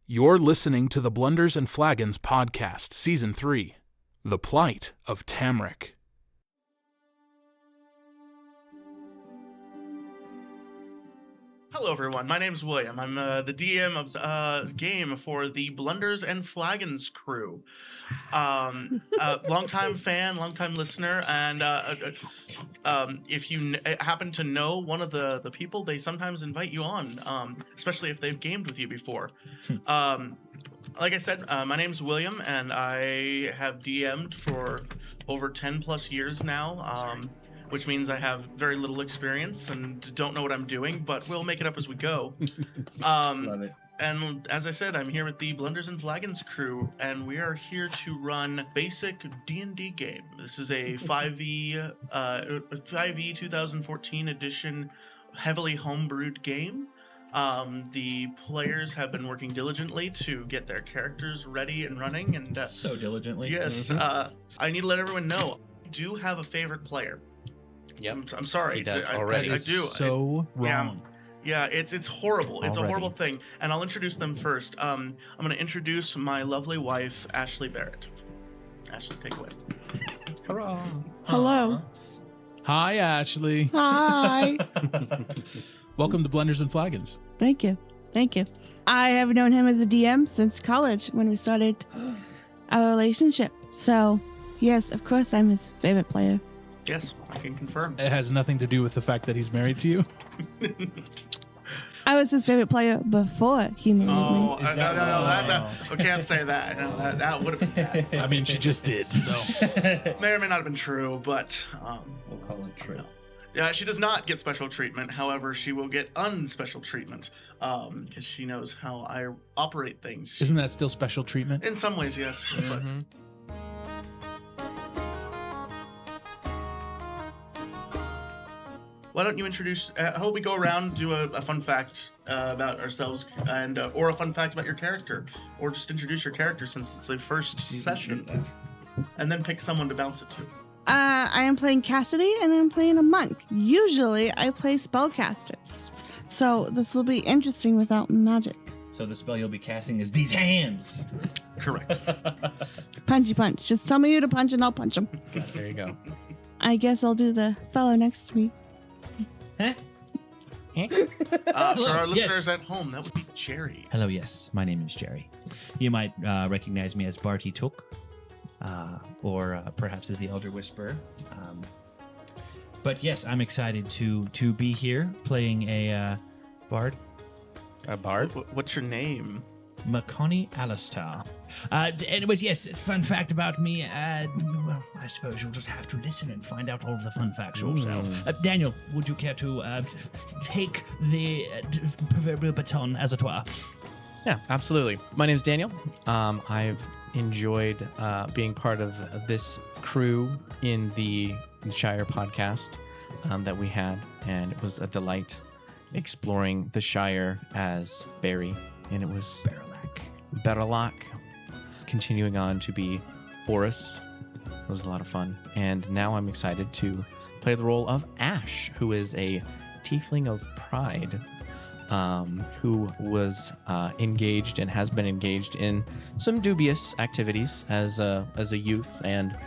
You're listening to the Blunders and Flagons podcast, Season 3, The Plight of Tamrick. Hello, everyone. My name's William. I'm the DM of game for the Blunders and Flagons crew. Longtime fan, longtime listener, and if you happen to know one of the people, they sometimes invite you on, especially if they've gamed with you before. Like I said, my name's William, and I have DM'd for over 10 plus years now. Which means I have very little experience and don't know what I'm doing, but we'll make it up as we go. Love it. And as I said, I'm here with the Blunders and Flagons crew, and we are here to run basic D&D game. This is a 5e 2014 edition, heavily homebrewed game. The players have been working diligently to get their characters ready and running, and So diligently. yes, I need to let everyone know I do have a favorite player. Yep. I'm sorry. He does I already. I do. So wrong. Yeah, it's horrible. It's a Already. horrible thing. And I'll introduce them first. I'm going to introduce my lovely wife, Ashley Barrett. Ashley, take it away. Hurrah. Hello. Hi, Ashley. Hi. Welcome to Blunders and Flagons. Thank you. Thank you. I have known him as a DM since college when we started our relationship. So, yes, of course, I'm his favorite player. Yes, I can confirm. It has nothing to do with the fact that he's married to you. I was his favorite player before he married Oh, me. Is that no, wrong? I can't say that. No, that would have been bad. I mean, she just did, so. May or may not have been true, but We'll call it true. yeah, she does not get special treatment. However, she will get unspecial treatment because she knows how I operate things. Isn't that still special treatment? In some ways, yes. But Mhm. why don't you introduce? How about we go around, do a fun fact about ourselves, and or a fun fact about your character, or just introduce your character since it's the first session, and then pick someone to bounce it to. I am playing Cassidy and I'm playing a monk. Usually I play spellcasters. So this will be interesting without magic. So the spell you'll be casting is these hands. Correct. Punchy punch. Just tell me who to punch and I'll punch him. There you go. I guess I'll do the fellow next to me. Huh? For our Yes. listeners at home, that would be Jerry. Hello, yes. My name is Jerry. You might recognize me as Barty Took, or perhaps as the Elder Whisperer. But yes, I'm excited to be here playing a bard, A bard? What's your name? Makoni Alistar. Anyways, yes, fun fact about me. Well, I suppose you'll just have to listen and find out all of the fun facts yourself. Daniel, would you care to take the proverbial baton, as it were? Yeah, absolutely. My name's Daniel. I've enjoyed being part of this crew in the Shire podcast that we had, and it was a delight exploring the Shire as Barry, and it was Berilak, continuing on to be Boris. It was a lot of fun, and now I'm excited to play the role of Ash, who is a tiefling of pride, who was engaged and has been engaged in some dubious activities as a youth and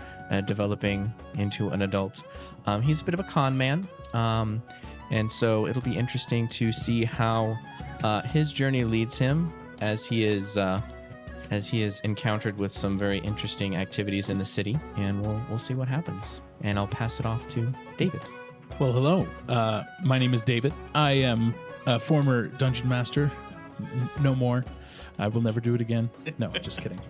developing into an adult. He's a bit of a con man, and so it'll be interesting to see how his journey leads him as he is encountered with some very interesting activities in the city, and we'll see what happens. And I'll pass it off to David. Well, hello. My name is David. I am a former dungeon master. No more. I will never do it again. No, just kidding.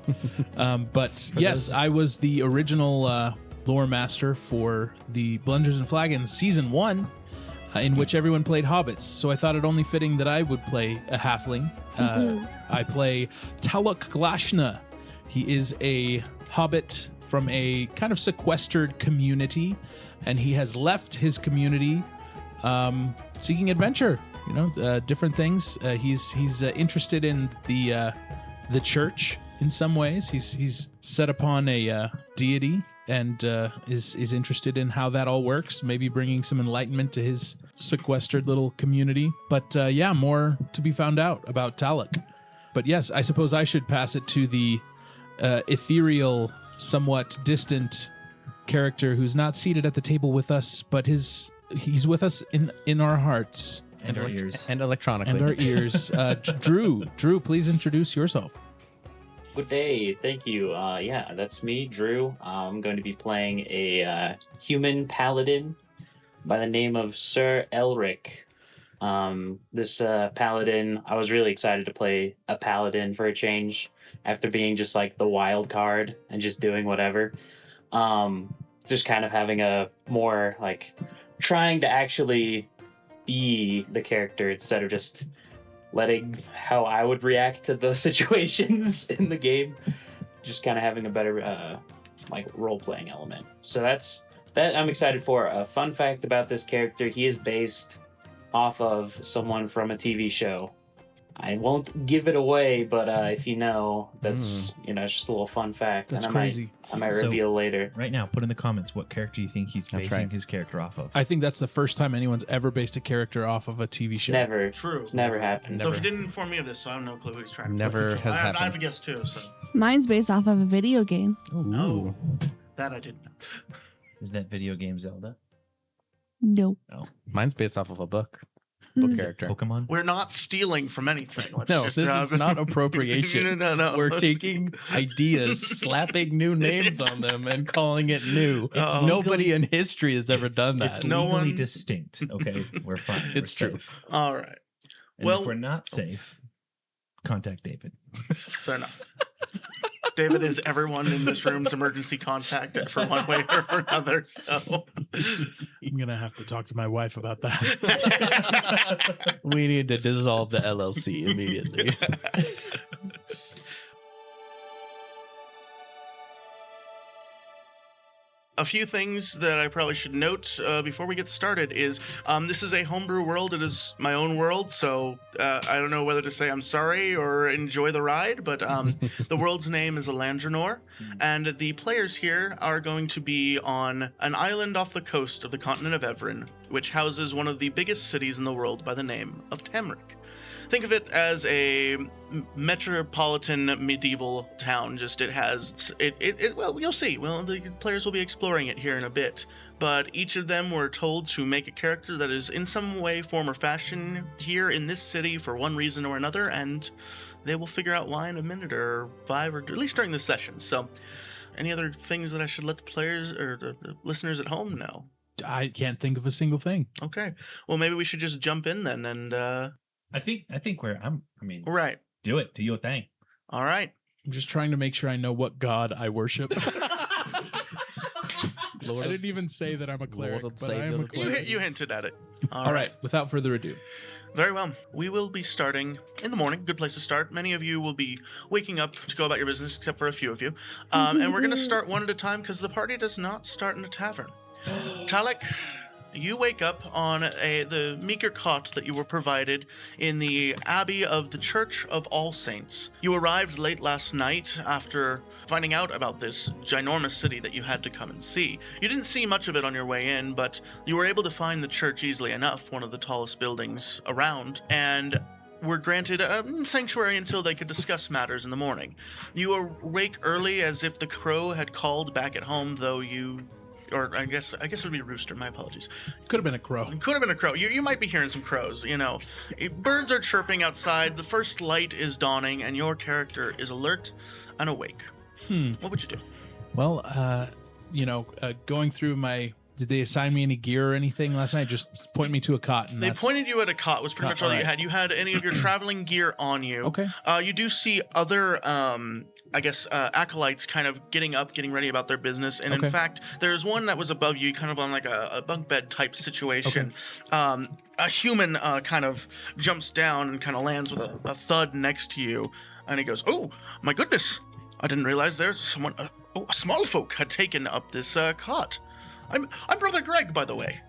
But yes, I was the original lore master for the Blunders and Flagons Season 1, in which everyone played hobbits. So I thought it only fitting that I would play a halfling. I play Taluk Glashna. He is a hobbit from a kind of sequestered community, and he has left his community seeking adventure. Different things. He's interested in the church in some ways. He's set upon a deity and is interested in how that all works. Maybe bringing some enlightenment to his sequestered little community. But more to be found out about Taluk. But yes, I suppose I should pass it to the ethereal, somewhat distant character who's not seated at the table with us, but he's with us in our hearts And our ears. And electronically. and our ears. Drew, please introduce yourself. Good day. Thank you. Yeah, that's me, Drew. I'm going to be playing a human paladin by the name of Sir Elric. This paladin, I was really excited to play a paladin for a change after being just like the wild card and just doing whatever. Just kind of having a more like trying to actually be the character instead of just letting how I would react to the situations in the game. Just kind of having a better like role-playing element. So that's that I'm excited for. A fun fact about this character, he is based off of someone from a TV show. I won't give it away, but if you know, that's it's just a little fun fact. That's and crazy. I might So- reveal later. Right now, put in the comments what character you think he's That's basing right. his character off of. I think that's the first time anyone's ever based a character off of a TV show. Never. True. It's never happened. Though he didn't inform me of this, so I have no clue who he's trying to Never what's his- has I have happened. a guess too, so Mine's based off of a video game. no. That I didn't know. Is that video game Zelda? Nope. Mine's based off of a book Is it character. Pokemon? We're not stealing from anything. Let's No, just, this is not appropriation. no. We're taking ideas, slapping new names on them, and calling it new. Oh. Nobody in history has ever done that. It's No legally one- distinct. Okay, we're fine. It's We're true. safe. All right. And Well- if we're not safe, contact David. Fair enough. David is everyone in this room's emergency contact for one way or another. So I'm gonna have to talk to my wife about that. We need to dissolve the LLC immediately. a few things that I probably should note before we get started is this is a homebrew world. It is my own world, so I don't know whether to say I'm sorry or enjoy the ride, but the world's name is Elandranor, and the players here are going to be on an island off the coast of the continent of Evrin, which houses one of the biggest cities in the world by the name of Tamrick. Think of it as a metropolitan medieval town. Just it has it. Well, you'll see. Well, the players will be exploring it here in a bit. But each of them were told to make a character that is in some way, form, or fashion here in this city for one reason or another, and they will figure out why in a minute or five, or at least during this session. So, any other things that I should let the players or the listeners at home know? I can't think of a single thing. Okay. Well, maybe we should just jump in then, and I think we're. I mean, right. do it. Do your thing. All right. I'm just trying to make sure I know what god I worship. Lord I didn't even say that I'm a cleric, Lord of but I am a Savior. cleric. You hinted at it. All right, without further ado. Very well. We will be starting in the morning. Good place to start. Many of you will be waking up to go about your business, except for a few of you. And we're going to start one at a time because the party does not start in a tavern. Talek, you wake up on the meager cot that you were provided in the Abbey of the Church of All Saints. You arrived late last night after finding out about this ginormous city that you had to come and see. You didn't see much of it on your way in, but you were able to find the church easily enough, one of the tallest buildings around, and were granted a sanctuary until they could discuss matters in the morning. You awake early as if the crow had called back at home, though you... Or I guess it would be a rooster. My apologies. Could have been a crow. It could have been a crow. You might be hearing some crows. You know, birds are chirping outside. The first light is dawning, and your character is alert and awake. What would you do? Well, going through my... Did they assign me any gear or anything last night? Just point me to a cot. And They that's... pointed you at a cot. Was pretty Cot, much all that you alright. had. You had any of your traveling gear on you. Okay. You do see other, acolytes kind of getting up, getting ready about their business. And Okay. in fact, there's one that was above you, kind of on like a bunk bed type situation. A human kind of jumps down and kind of lands with a thud next to you. And he goes, "Oh, my goodness. I didn't realize there's someone, a small folk had taken up this cot. I'm Brother Greg, by the way.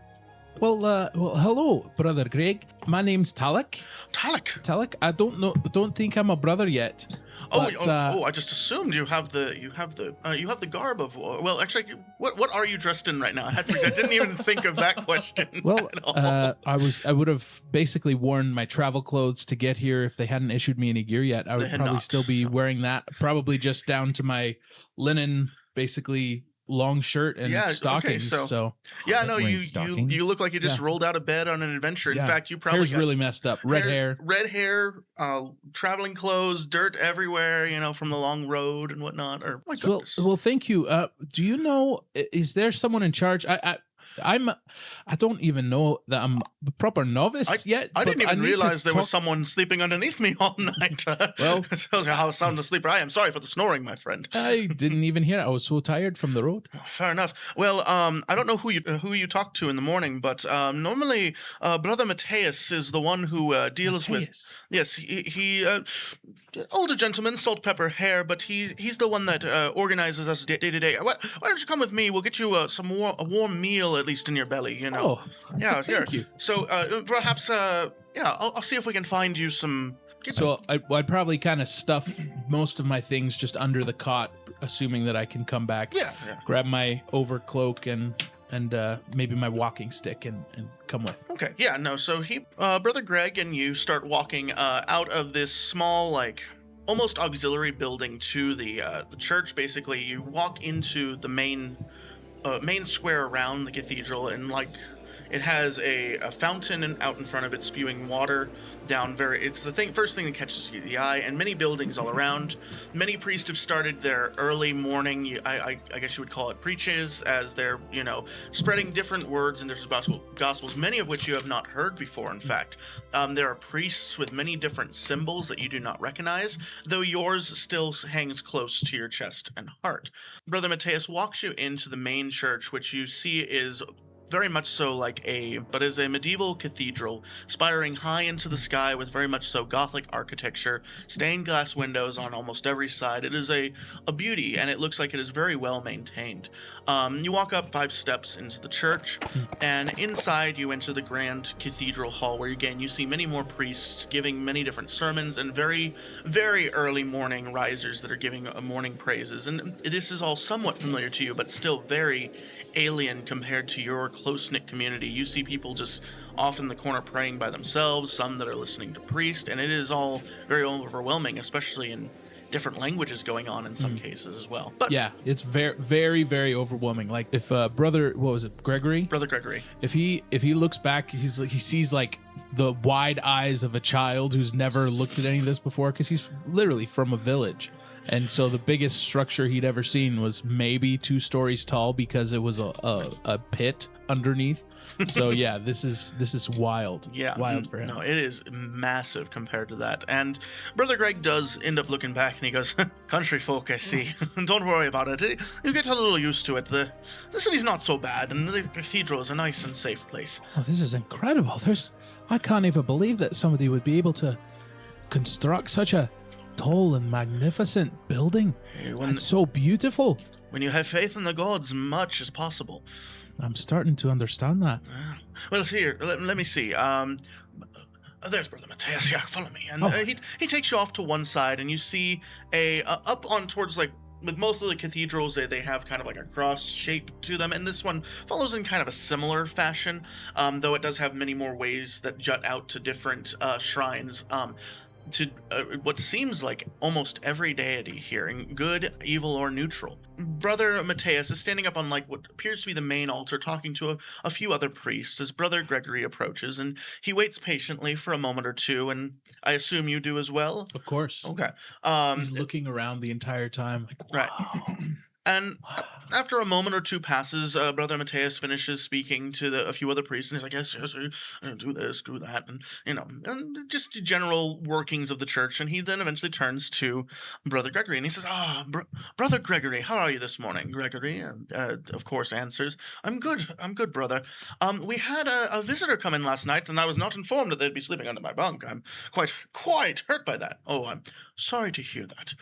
Well, hello, Brother Greg. My name's Talek. Talek. Talek, I don't think I'm a brother yet. I just assumed you have the garb of. Well, actually, what are you dressed in right now? I didn't even think of that question. Well, at all. I would have basically worn my travel clothes to get here if they hadn't issued me any gear yet. I They would had probably not, still be so. wearing that, probably just down to my linen, basically long shirt and Yeah, okay, stockings. so- So Yeah, no, wearing you stockings? look like you just Yeah. rolled out of bed on an adventure. In yeah. fact, you probably hair's got really messed up. Red hair. red hair, traveling clothes, dirt everywhere. From the long road and whatnot. Or my Well, goodness. well, thank you. Do you know? Is there someone in charge? I don't even know that I'm a proper novice yet. I but didn't even need to realize there was talk- someone sleeping underneath me all night. Well- tells you how sound a sleeper I am. Sorry for the snoring, my friend. I didn't even hear it. I was so tired from the road. Fair enough. Well, I don't know who you talked to in the morning, but normally Brother Mateus is the one who deals with. Mateus. Yes, he older gentleman, salt pepper hair, but he's the one that organizes us day to day. Why don't you come with me? We'll get you a warm meal at least in your belly. Oh, Yeah, here. thank you. So perhaps I'll see if we can find you some. So I'd probably kind of stuff most of my things just under the cot, assuming that I can come back. Yeah. Grab my overcloak and maybe my walking stick and come with. Okay. Yeah. No. So Brother Greg and you start walking out of this small, like, almost auxiliary building to the church. Basically, you walk into the main square around the cathedral, and like it has a fountain out in front of it spewing water down it's the first thing that catches the eye, and many buildings all around. Many priests have started their early morning, I guess you would call it preaches, as they're spreading different words and different gospels, many of which you have not heard before. In fact, there are priests with many different symbols that you do not recognize, though yours still hangs close to your chest and heart. Brother Mateus walks you into the main church, which you see is very much so is a medieval cathedral, spiring high into the sky with very much so Gothic architecture, stained glass windows on almost every side. It is a beauty, and it looks like it is very well maintained. You walk up 5 steps into the church, and inside you enter the grand cathedral hall, where again you see many more priests giving many different sermons, and very, very early morning risers that are giving morning praises. And this is all somewhat familiar to you, but still very alien compared to your close-knit community. You see people just off in the corner praying by themselves, some that are listening to priests, and it is all very overwhelming, especially in different languages going on in some cases as well. But Yeah, it's very, very, very overwhelming. Like if Brother Gregory? Brother Gregory, If he looks back, he sees like the wide eyes of a child who's never looked at any of this before, because he's literally from a village. And so the biggest structure he'd ever seen was maybe 2 stories tall, because it was a pit underneath. So yeah, this is wild. yeah, Wild for him. No, it is massive compared to that. And Brother Greg does end up looking back, and he goes, "Country folk, I see. Don't worry about it. You get a little used to it. The city's not so bad, and the cathedral is a nice and safe place." Oh, this is incredible. I can't even believe that somebody would be able to construct such a tall and magnificent building. It's so beautiful. When you have faith in the gods, much is possible. I'm starting to understand that. Well, here, let me see. There's Brother Mateus. Yeah, follow me. And Oh. he takes you off to one side, and you see up on towards, like, with most of the cathedrals, they have kind of like a cross shape to them, and this one follows in kind of a similar fashion, though it does have many more ways that jut out to different shrines. To what seems like almost every deity here, in good, evil, or neutral. Brother Mateus is standing up on like what appears to be the main altar, talking to a few other priests as Brother Gregory approaches, and he waits patiently for a moment or two, and I assume you do as well. Of course. Okay. He's looking around the entire time. Like, Right. And after a moment or two passes, Brother Mateus finishes speaking to a few other priests, and he's like, yes, do this, do that, and, and just the general workings of the church. And he then eventually turns to Brother Gregory, and he says, Brother Gregory, how are you this morning? Gregory, of course, answers, I'm good, brother. We had a visitor come in last night, and I was not informed that they'd be sleeping under my bunk. I'm quite hurt by that. Oh, I'm sorry to hear that.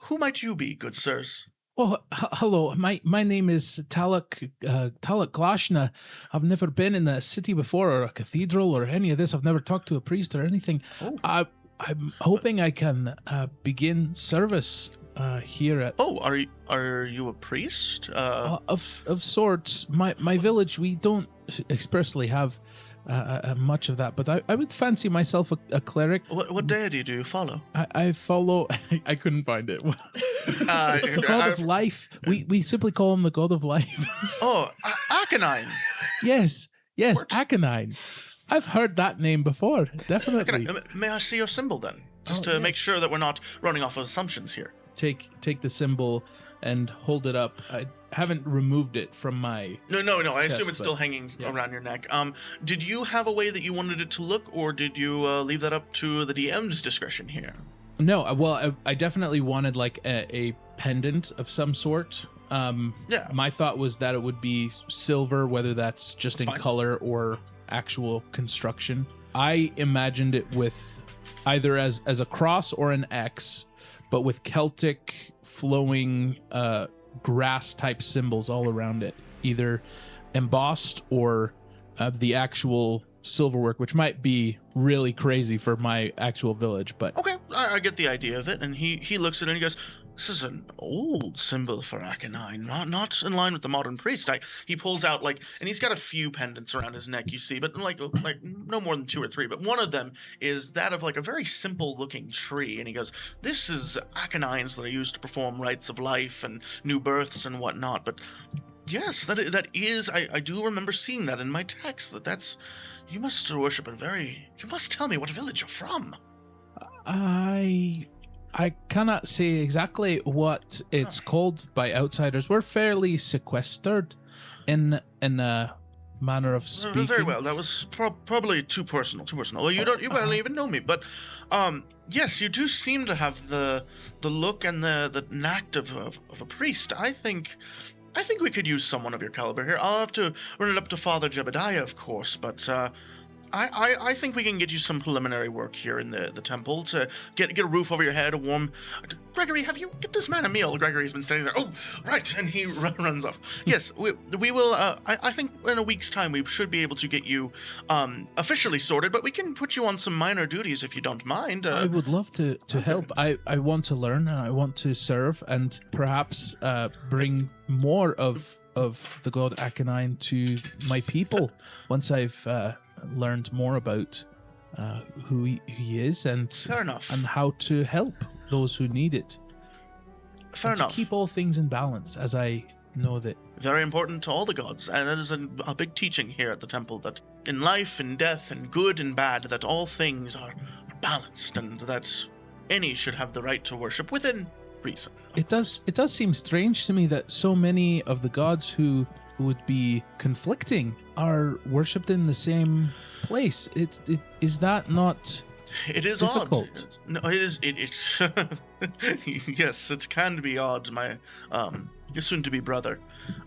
Who might you be, good sirs? oh, hello. My name is Talak Glashna. I've never been in a city before, or a cathedral, or any of this. I've never talked to a priest or anything. Oh. I'm hoping I can begin service here at. Oh, are you a priest? Of sorts. My village, we don't expressly have much of that, but I would fancy myself a cleric. What deity do you follow? I follow. I couldn't find it. The god of life. We simply call him the god of life. Oh, Aconine. Yes, Works. Aconine. I've heard that name before. Definitely. May I see your symbol then, just Oh, to make yes. sure that we're not running off of assumptions here? Take the symbol and hold it up. I haven't removed it from my. No. I Chest, assume it's but- still hanging yeah. around your neck. Did you have a way that you wanted it to look, or did you leave that up to the DM's discretion here? No, well, I definitely wanted like a pendant of some sort. Yeah. My thought was that it would be silver, whether that's just That's in fine. color or actual construction. I imagined it with either as a cross or an X, but with Celtic flowing grass type symbols all around it, either embossed or the actual silverwork, which might be really crazy for my actual village, but Okay, I get the idea of it, and he looks at it and he goes, "This is an old symbol for Aconine, not in line with the modern priest." He pulls out and he's got a few pendants around his neck, you see, but like no more than 2 or 3. But one of them is that of like a very simple looking tree, and he goes, "This is Aconines that are used to perform rites of life and new births and whatnot." But yes, that is. I do remember seeing that in my text. That's. You must worship You must tell me what village you're from. I cannot say exactly what it's called by outsiders. We're fairly sequestered in a manner of speaking. Very well. That was probably too personal. Well, you barely even know me, but yes, you do seem to have the look and the knack of a priest. I think we could use someone of your caliber here. I'll have to run it up to Father Jebediah, of course, but I think we can get you some preliminary work here in the temple to get a roof over your head, a warm. Gregory, get this man a meal? Gregory's been sitting there. Oh, right, and he runs off. Yes, we will. I think in a week's time we should be able to get you officially sorted, but we can put you on some minor duties if you don't mind. I would love to help. I want to learn and I want to serve and perhaps bring more of the god Aconine to my people once I've learned more about who he is and Fair enough. and how to help those who need it. Fair and enough. To keep all things in balance, as I know that. Very important to all the gods, and that is a big teaching here at the temple, that in life, in death, in good and bad, that all things are balanced, and that any should have the right to worship within reason. It does seem strange to me that so many of the gods who would be conflicting are worshipped in the same place. Is that not It is difficult? odd. No, it is. Yes, it can be odd. My soon-to-be brother.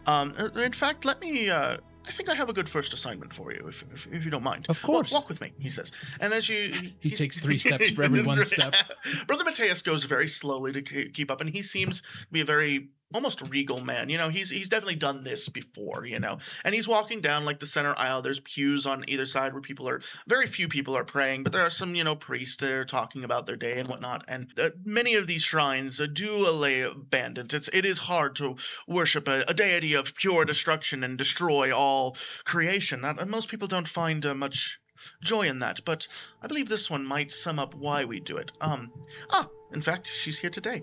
In fact, let me. I think I have a good first assignment for you, if you don't mind. Of course. Walk with me, he says. And as you... He takes 3 steps for every 1 step. Brother Mateus goes very slowly to keep up, and he seems to be a very almost regal man. You know, he's definitely done this before, you know. And he's walking down like the center aisle. There's pews on either side where very few people are praying, but there are some, priests there talking about their day and whatnot. And many of these shrines do allay abandon. It is hard to worship a deity of pure destruction and destroy all creation. Most people don't find much joy in that, but I believe this one might sum up why we do it. In fact, she's here today.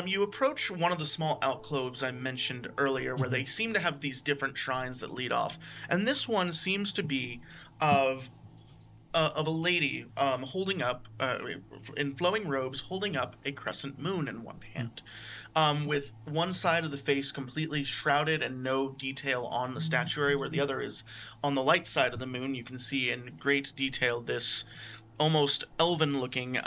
You approach one of the small alcoves I mentioned earlier, where they seem to have these different shrines that lead off, and this one seems to be of a lady holding up, in flowing robes, holding up a crescent moon in one hand, with one side of the face completely shrouded and no detail on the statuary, where the other is on the light side of the moon. You can see in great detail this almost elven-looking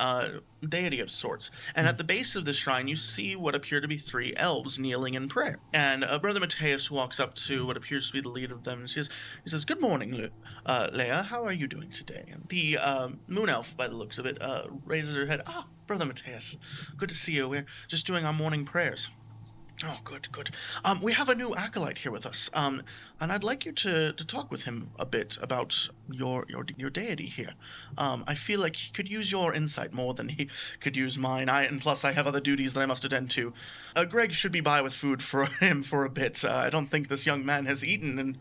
deity of sorts. And at the base of the shrine, you see what appear to be 3 elves kneeling in prayer. And Brother Mateus walks up to what appears to be the lead of them and he says, "Good morning, Leia. How are you doing today?" And the moon elf, by the looks of it, raises her head. "Ah, Brother Mateus, good to see you. We're just doing our morning prayers." Oh, good, good. We have a new acolyte here with us. And I'd like you to talk with him a bit about your deity here. I feel like he could use your insight more than he could use mine. And plus I have other duties that I must attend to. Greg should be by with food for him for a bit. I don't think this young man has eaten in,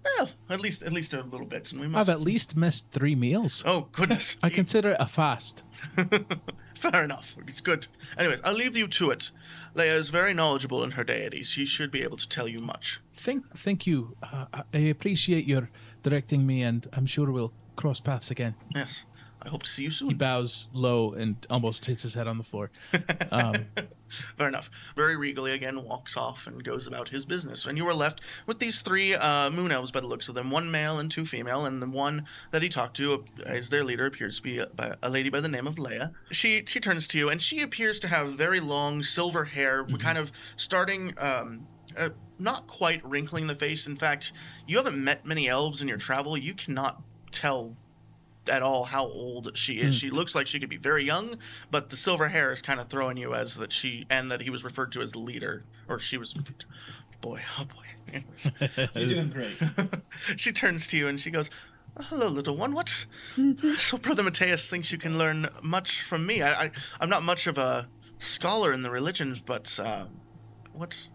well, at least a little bit. And we must. I've at least missed 3 meals. Oh goodness. I consider it a fast. Fair enough. It's good. Anyways, I'll leave you to it. Leia is very knowledgeable in her deity. She should be able to tell you much. Thank you. I appreciate your directing me, and I'm sure we'll cross paths again. Yes. I hope to see you He soon. bows low and almost hits his head on the floor. Fair enough. Very regally again walks off and goes about his business. And you are left with these 3 moon elves by the looks of them, 1 male and 2 female, and the one that he talked to as their leader appears to be a lady by the name of Leia. She turns to you, and she appears to have very long silver hair, kind of starting, not quite wrinkling the face. In fact, you haven't met many elves in your travel. You cannot tell at all how old she is. She looks like she could be very young, but the silver hair is kind of throwing you as that he was referred to as the leader, or she was. Boy, oh boy. Anyways. You're doing great. She turns to you and she goes, "Hello, little one. What? So Brother Mateus thinks you can learn much from me. I'm not much of a scholar in the religions, but what?"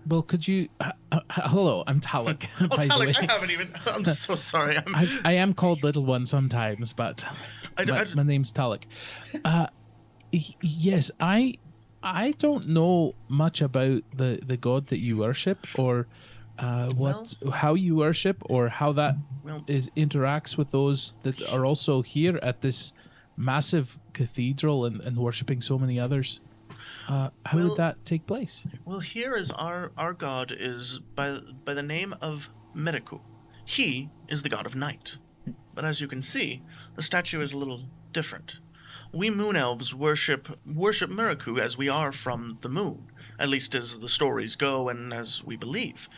Well, could you... hello, I'm Talek, Oh, by the way. Talek, I haven't even. I'm so sorry. I am called Little One sometimes, but my name's Talek. Yes, I don't know much about the god that you worship, or how you worship, or how that interacts with those that are also here at this massive cathedral and worshiping so many others. How would that take place? Well, here is our god is by the name of Mediku. He is the god of night. But as you can see, the statue is a little different. We moon elves worship Miraku as we are from the moon, at least as the stories go and as we believe.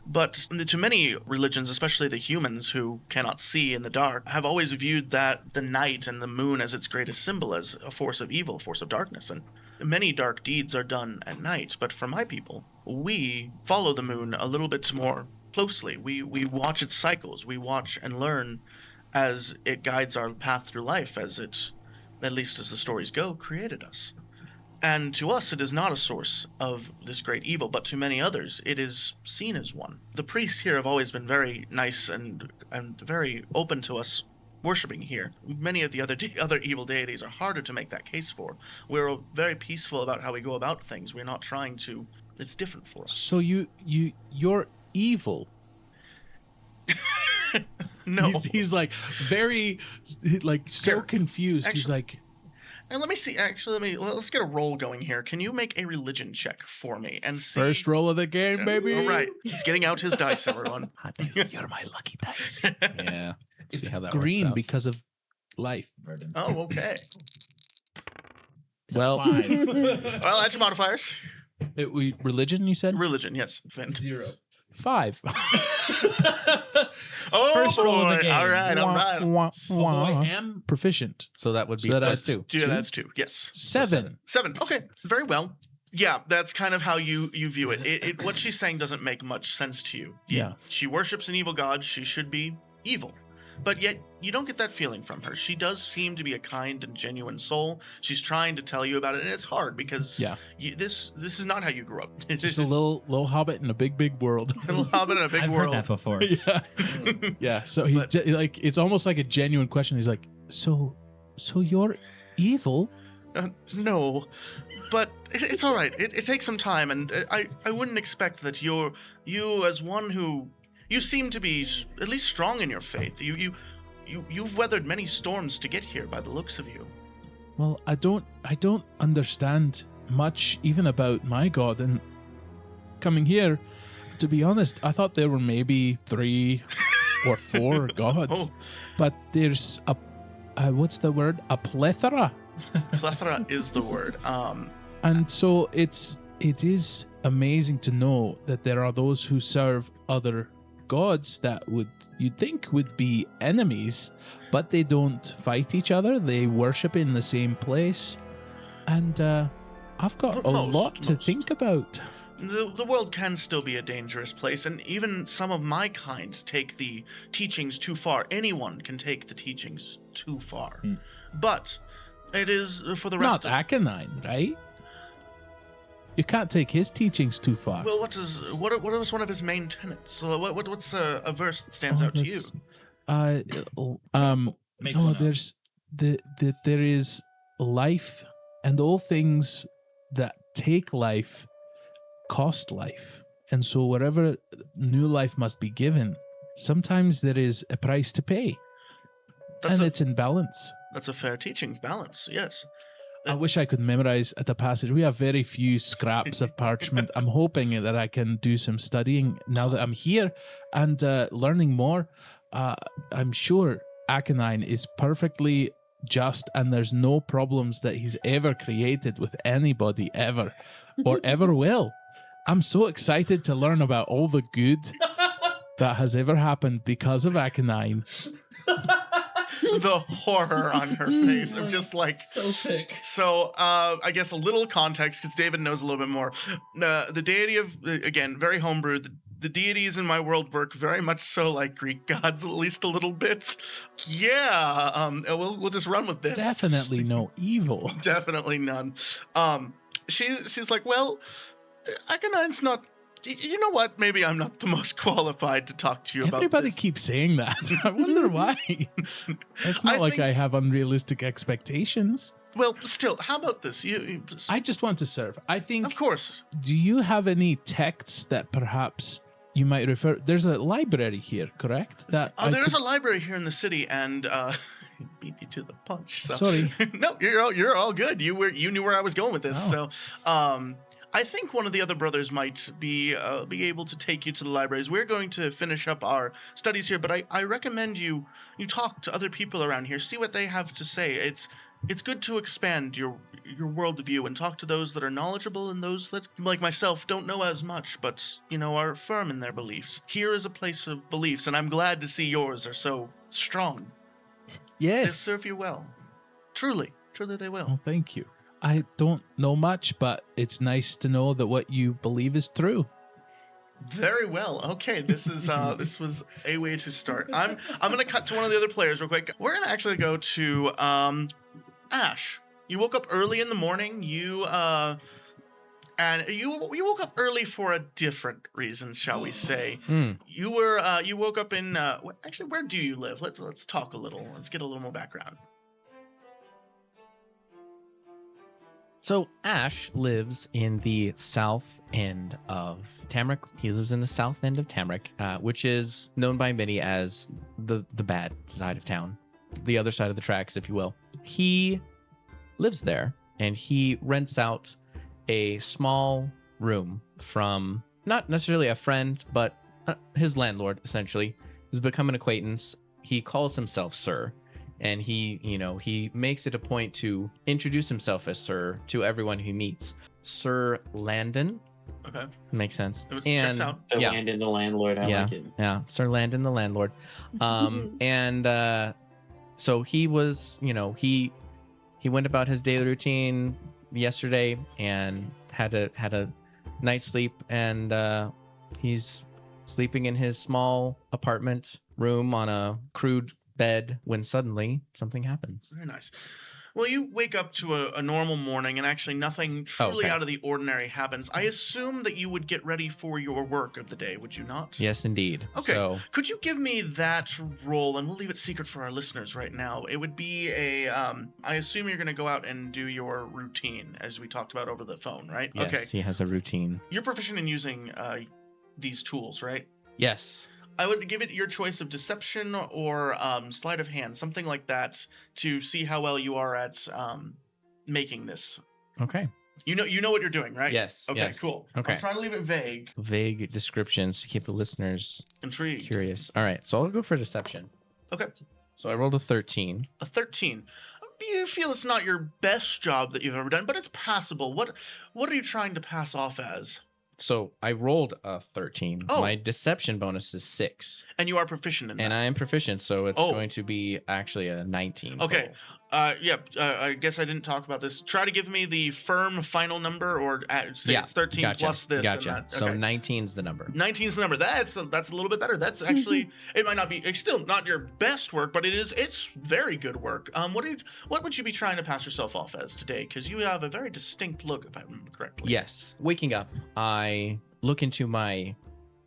But to many religions, especially the humans who cannot see in the dark, have always viewed that the night and the moon as its greatest symbol, as a force of evil, force of darkness. And many dark deeds are done at night. But for my people, we follow the moon a little bit more closely. We watch its cycles. We watch and learn as it guides our path through life, as it, at least as the stories go, created us. And to us, it is not a source of this great evil, but to many others, it is seen as one. The priests here have always been very nice and very open to us worshipping here. Many of the other evil deities are harder to make that case for. We're very peaceful about how we go about things. We're not trying to. It's different for us. So you're evil. No. He's like very so confused. He's like, and let me see. Actually, let's get a roll going here. Can you make a religion check for me and see? first roll of the game, baby. All right, he's getting out his dice, everyone. You're my lucky dice. Yeah. It's See how that green works out. because of life. Oh, okay. Well, Well, add your modifiers. religion, you said? Religion, yes. 0. 5. Oh, First roll of the boy. game. All right. Although I am proficient. So that would be So plus that's 2. That's 2. Yes. 7. 7. Okay. Very well. Yeah, that's kind of how you view it. What she's saying doesn't make much sense to you. Yeah. She worships an evil god. She should be evil. But yet, you don't get that feeling from her. She does seem to be a kind and genuine soul. She's trying to tell you about it, and it's hard because this is not how you grew up. It's Just a little hobbit in a big world. a little hobbit in a big I've world. heard that before. Yeah. Yeah. So he's like, it's almost like a genuine question. He's like, so you're evil? No, but it's all right. It takes some time, and I wouldn't expect that you as one who you seem to be at least strong in your faith. You've weathered many storms to get here by the looks of you. Well, I don't understand much even about my god, and coming here, to be honest, I thought there were maybe 3 or 4 gods, but there's a what's the word? A plethora. Plethora is the word. And so it is amazing to know that there are those who serve other gods that you'd think would be enemies, but they don't fight each other. They worship in the same place. And I've got a lot to think about. the world can still be a dangerous place, and even some of my kind take the teachings too far. Anyone can take the teachings too far. But it is for the rest Not Aconine, right? You can't take his teachings too far. Well, what was one of his main tenets? So what's a verse that stands out to you? Make no, one up. there's there is life, and all things that take life cost life, and so wherever new life must be given, sometimes there is a price to pay, it's in balance. That's a fair teaching. Balance, yes. I wish I could memorize the passage. We have very few scraps of parchment. I'm hoping that I can do some studying now that I'm here and learning more. I'm sure Aconine is perfectly just, and there's no problems that he's ever created with anybody ever or ever will. I'm so excited to learn about all the good that has ever happened because of Aconine. The horror on her face of just like So thick. so I guess a little context because David knows a little bit more. The deity of, again, very homebrewed, the deities in my world work very much so like Greek gods, at least a little bit. Yeah, we'll just run with this. Definitely no evil. Definitely none. She's like, well, Aconine's not. You know what? Maybe I'm not the most qualified to talk to you about Everybody this. keeps saying that. I wonder why. It's not like I have unrealistic expectations. Well, still, how about this? You just, I just want to serve. I think. of course. Do you have any texts that perhaps you might refer? There's a library here, correct? That There's a library here in the city, and beat you to the punch. So. Sorry. No, you're all good. You knew where I was going with this. Oh. So, I think one of the other brothers might be able to take you to the libraries. We're going to finish up our studies here, but I recommend you talk to other people around here, see what they have to say. It's good to expand your worldview and talk to those that are knowledgeable and those that, like myself, don't know as much, but are firm in their beliefs. Here is a place of beliefs, and I'm glad to see yours are so strong. They Yes. serve you well. Truly they will. Oh, thank you. I don't know much, but it's nice to know that what you believe is true. Very well. Okay, this is this was a way to start. I'm gonna cut to one of the other players real quick. We're gonna actually go to Ash. You woke up early in the morning. You woke up early for a different reason, shall we say? You woke up in actually, where do you live? Let's talk a little. Let's get a little more background. So Ash lives in the south end of Tamrick. He lives in the south end of Tamrick, which is known by many as the bad side of town, the other side of the tracks, if you will. He lives there, and he rents out a small room from not necessarily a friend, but his landlord, essentially, who's become an acquaintance. He calls himself Sir. And he makes it a point to introduce himself as Sir to everyone he meets. Sir Landon. Okay. Makes sense. It And checks out. The yeah, land and the landlord. I like it. yeah, Sir Landon the landlord. So he was, he went about his daily routine yesterday and had a night's sleep, and he's sleeping in his small apartment room on a crude bed when suddenly something happens. Very nice. Well, you wake up to a normal morning, and actually nothing truly Okay. out of the ordinary happens. I assume that you would get ready for your work of the day, would you not? Yes, indeed. Okay. So Could you give me that role, and we'll leave it secret for our listeners right now. It would be I assume you're going to go out and do your routine, as we talked about over the phone, right? yes, Okay. he has a routine. You're proficient in using these tools, right? Yes. I would give it your choice of deception or sleight of hand, something like that, to see how well you are at making this. Okay. You know what you're doing, right? Yes. Okay, yes. cool. Okay. I'm trying to leave it vague. Vague descriptions to keep the listeners Intrigued. curious. All right. So I'll go for deception. Okay. So I rolled a 13. A 13. You feel it's not your best job that you've ever done, but it's passable. What are you trying to pass off as? So I rolled a 13. Oh. My deception bonus is 6. And you are proficient in that. And I am proficient, so it's Oh. going to be actually a 19. Okay. total. I guess I didn't talk about this. Try to give me the firm final number, or say it's 13 gotcha. plus this. Gotcha. And that. So Okay. 19's the number. 19's the number. That's a little bit better. That's actually it might not be. It's still not your best work, but it's very good work. What would you be trying to pass yourself off as today? Because you have a very distinct look, if I remember correctly. Yes. Waking up, I look into my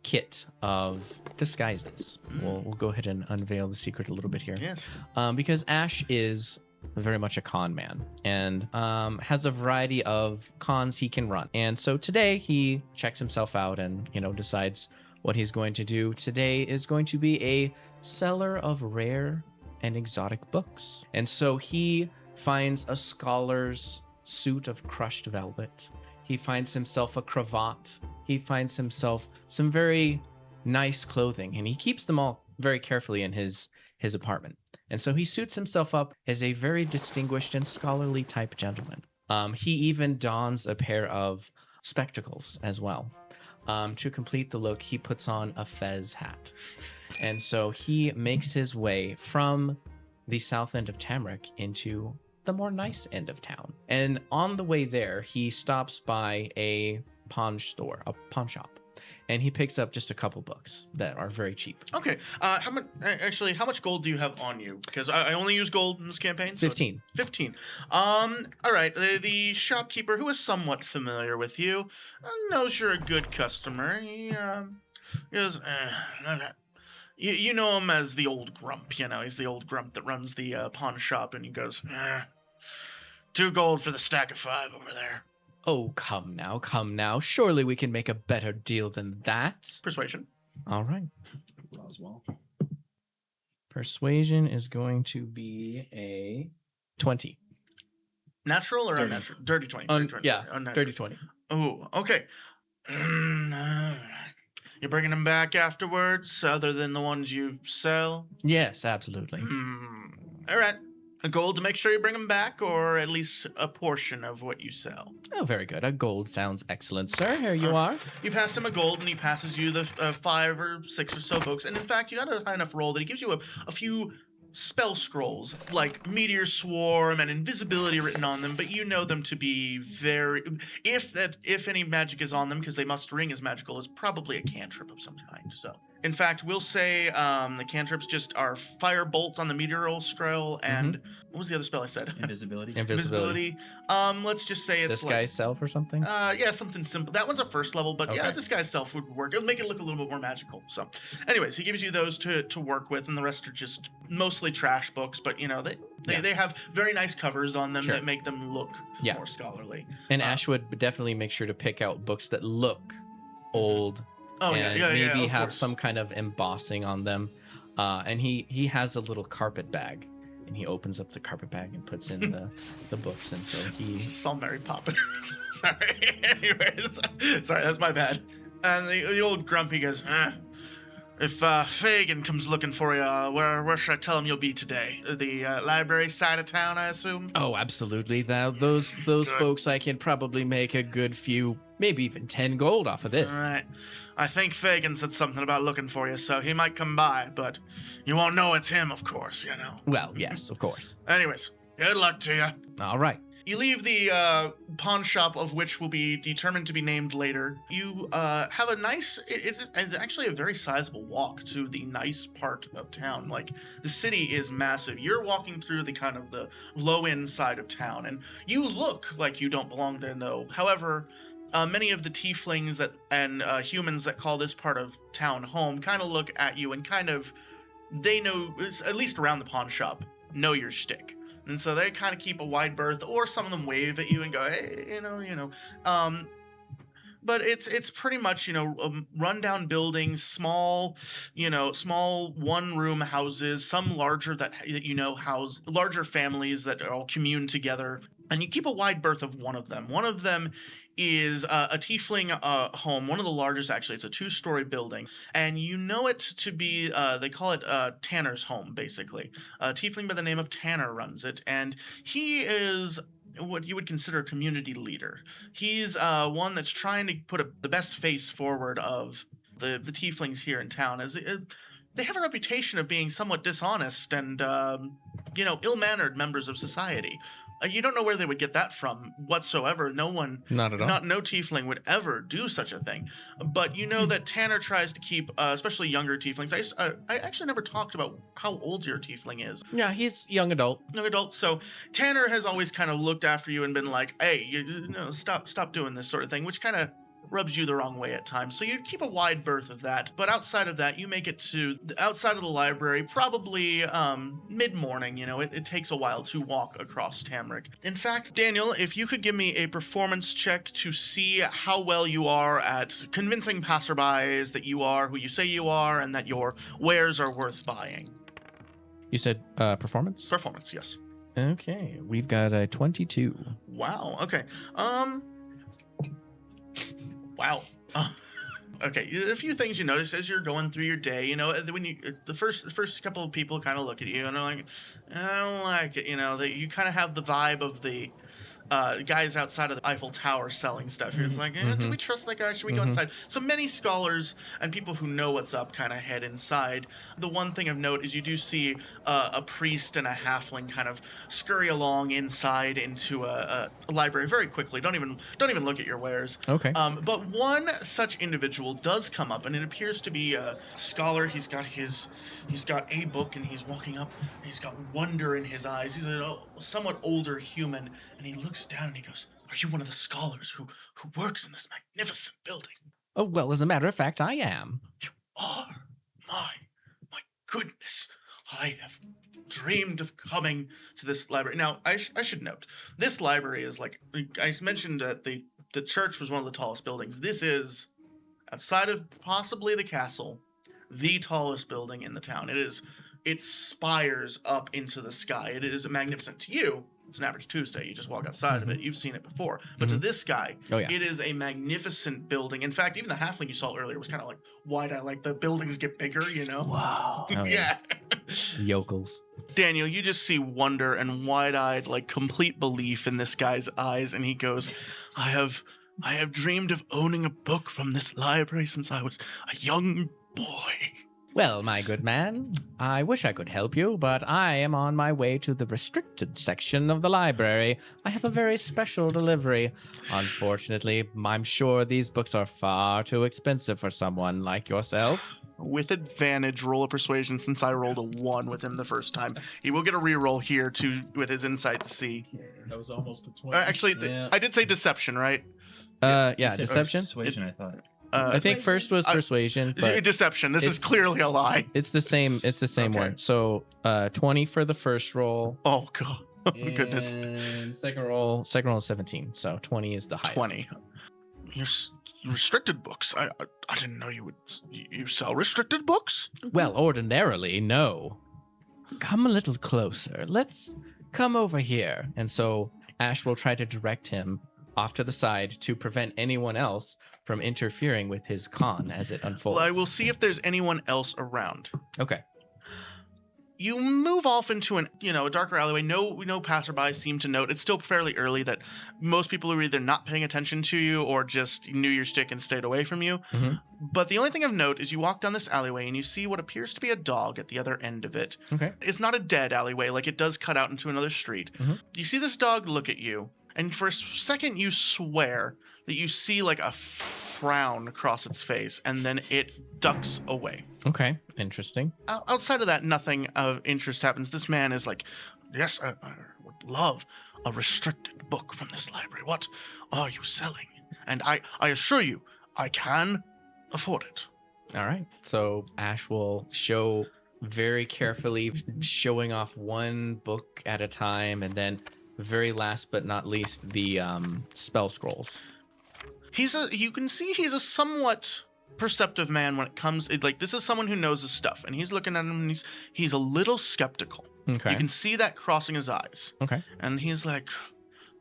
kit of disguises. We'll go ahead and unveil the secret a little bit here. Yes. Because Ash is very much a con man and has a variety of cons he can run. And so today he checks himself out and, decides what he's going to do. Today is going to be a seller of rare and exotic books. And so he finds a scholar's suit of crushed velvet. He finds himself a cravat. He finds himself some very nice clothing, and he keeps them all very carefully in his apartment. And so he suits himself up as a very distinguished and scholarly type gentleman. He even dons a pair of spectacles as well. To complete the look, he puts on a fez hat. And so he makes his way from the south end of Tamrick into the more nice end of town. And on the way there, he stops by a pawn shop. And he picks up just a couple books that are very cheap. Okay. How much gold do you have on you? Because I only use gold in this campaign. So 15. 15. All right. The shopkeeper, who is somewhat familiar with you, knows you're a good customer. He goes, you know him as the old grump. He's the old grump that runs the pawn shop, and he goes, 2 gold for the stack of 5 over there. Oh, come now. Surely we can make a better deal than that. Persuasion. All right. Roswell. Persuasion is going to be a 20. Natural or Dirty. unnatural? Dirty 20. Dirty 20. Yeah, Unnatural. dirty 20. Oh, okay. You're bringing them back afterwards, other than the ones you sell? Yes, absolutely. All right. A gold to make sure you bring them back, or at least a portion of what you sell. Oh, very good. A gold sounds excellent, sir. Here you are. You pass him a gold, and he passes you the 5 or 6 or so books. And in fact, you got a high enough roll that he gives you a few spell scrolls, like Meteor Swarm and Invisibility written on them, but you know them to be very... If any magic is on them, because they must ring as magical, is probably a cantrip of some kind, so... In fact, we'll say the cantrips just are fire bolts on the meteor scroll, and what was the other spell I said? Invisibility. Invisibility. Let's just say it's Disguise self or something? yeah, something simple. That one's a first level, but yeah, Okay. disguise self would work. It'll make it look a little bit more magical. So, anyways, he gives you those to work with, and the rest are just mostly trash books. But they have very nice covers on them Sure. that make them look Yeah. more scholarly. And Ash would definitely make sure to pick out books that look old. Oh and yeah, maybe of have course. some kind of embossing on them. And he has a little carpet bag, and he opens up the carpet bag and puts in the books. And so he Just saw Mary Poppins. Sorry. Anyways, sorry, that's my bad. And the old grumpy goes, if Fagin comes looking for you, where should I tell him you'll be today? The library side of town, I assume? Oh, absolutely. Those folks, I can probably make a good few, maybe even 10 gold off of this. All right. I think Fagin said something about looking for you, so he might come by, but you won't know it's him, of course, Well, yes, of course. Anyways, good luck to you. All right. You leave the pawn shop, of which will be determined to be named later. You have a nice... It's actually a very sizable walk to the nice part of town. Like, the city is massive. You're walking through the kind of the low-end side of town, and you look like you don't belong there, though. However... many of the tieflings and humans that call this part of town home kind of look at you and they know, at least around the pawn shop, know your shtick. And so they kind of keep a wide berth, or some of them wave at you and go, hey, but it's pretty much, rundown buildings, small one-room houses, some larger that house larger families that all commune together. And you keep a wide berth of one of them. One of them is a tiefling home, one of the largest, actually. It's a 2-story building, and you know it to be, they call it Tanner's home, basically. A tiefling by the name of Tanner runs it, and he is what you would consider a community leader. He's one that's trying to put the best face forward of the tieflings here in town. they have a reputation of being somewhat dishonest and, ill-mannered members of society. You don't know where they would get that from whatsoever. No one, Not at all. no tiefling would ever do such a thing. But you know that Tanner tries to keep, especially younger tieflings. I actually never talked about how old your tiefling is. Yeah, he's young adult. Young adult. So Tanner has always kind of looked after you and been like, "Hey, stop doing this sort of thing," which kind of rubs you the wrong way at times. So you keep a wide berth of that. But outside of that, you make it to outside of the library, probably mid-morning. It takes a while to walk across Tamrick. In fact, Daniel, if you could give me a performance check to see how well you are at convincing passerbys that you are who you say you are and that your wares are worth buying. You said performance? Performance, yes. Okay, we've got a 22. Wow. Okay. Wow. Okay. A few things you notice as you're going through your day. When the first couple of people kind of look at you and are like, "I don't like it." That you kind of have the vibe of the guys outside of the Eiffel Tower selling stuff. You're just like, do we trust that guy? Should we go inside? So many scholars and people who know what's up kind of head inside. The one thing of note is you do see a priest and a halfling kind of scurry along inside into a library very quickly. Don't even look at your wares. Okay. But one such individual does come up, and it appears to be a scholar. He's got a book, and he's walking up. And he's got wonder in his eyes. He's a somewhat older human, and he looks down and he goes, "Are you one of the scholars who works in this magnificent building?" Oh, well, as a matter of fact, I am. "You are? My goodness. I have dreamed of coming to this library." Now, I should note, this library is like, I mentioned that the church was one of the tallest buildings. This is, outside of possibly the castle, the tallest building in the town. It spires up into the sky. It is magnificent to you. It's an average Tuesday. You just walk outside of it. You've seen it before. But to this guy, it is a magnificent building. In fact, even the halfling you saw earlier was kind of like wide-eyed, like the buildings get bigger, Wow. Oh, yeah. Yokels. Daniel, you just see wonder and wide-eyed, like complete belief in this guy's eyes, and he goes, I have dreamed of owning a book from this library since I was a young boy." Well, my good man, I wish I could help you, but I am on my way to the restricted section of the library. I have a very special delivery. Unfortunately, I'm sure these books are far too expensive for someone like yourself. With advantage, roll a persuasion since I rolled a 1 with him the first time. He will get a reroll here too with his insight to see. That was almost a 20. Actually, I did say deception, right? Yeah, You said deception? Persuasion, I thought. I think first was persuasion, but Deception. This is clearly a lie. it's the same. It's the same Okay. one. So 20 for the first roll. Oh god. Oh goodness. And second roll is 17. So 20 is the highest. 20. You're restricted books. I didn't know you sell restricted books. Well, ordinarily, no. Come a little closer. Let's come over here. And so Ash will try to direct him off to the side to prevent anyone else from interfering with his con as it unfolds. Well, I will see if there's anyone else around. Okay. You move off into a darker alleyway. No passerbys seem to note. It's still fairly early that most people are either not paying attention to you or just knew your shtick and stayed away from you. Mhm. But the only thing of note is you walk down this alleyway and you see what appears to be a dog at the other end of it. Okay. It's not a dead alleyway, like it does cut out into another street. Mhm. You see this dog look at you, and for a second you swear that you see like a frown across its face, and then it ducks away. Okay. Interesting. Outside of that, nothing of interest happens. This man is like, "Yes, I would love a restricted book from this library. What are you selling?" And I assure you, I can afford it. All right. So Ash will show very carefully, showing off one book at a time, and then very last but not least, the spell scrolls. You can see he's a somewhat perceptive man when it comes, like, this is someone who knows his stuff, and he's looking at him and he's a little skeptical. Okay. You can see that crossing his eyes. Okay. And he's like,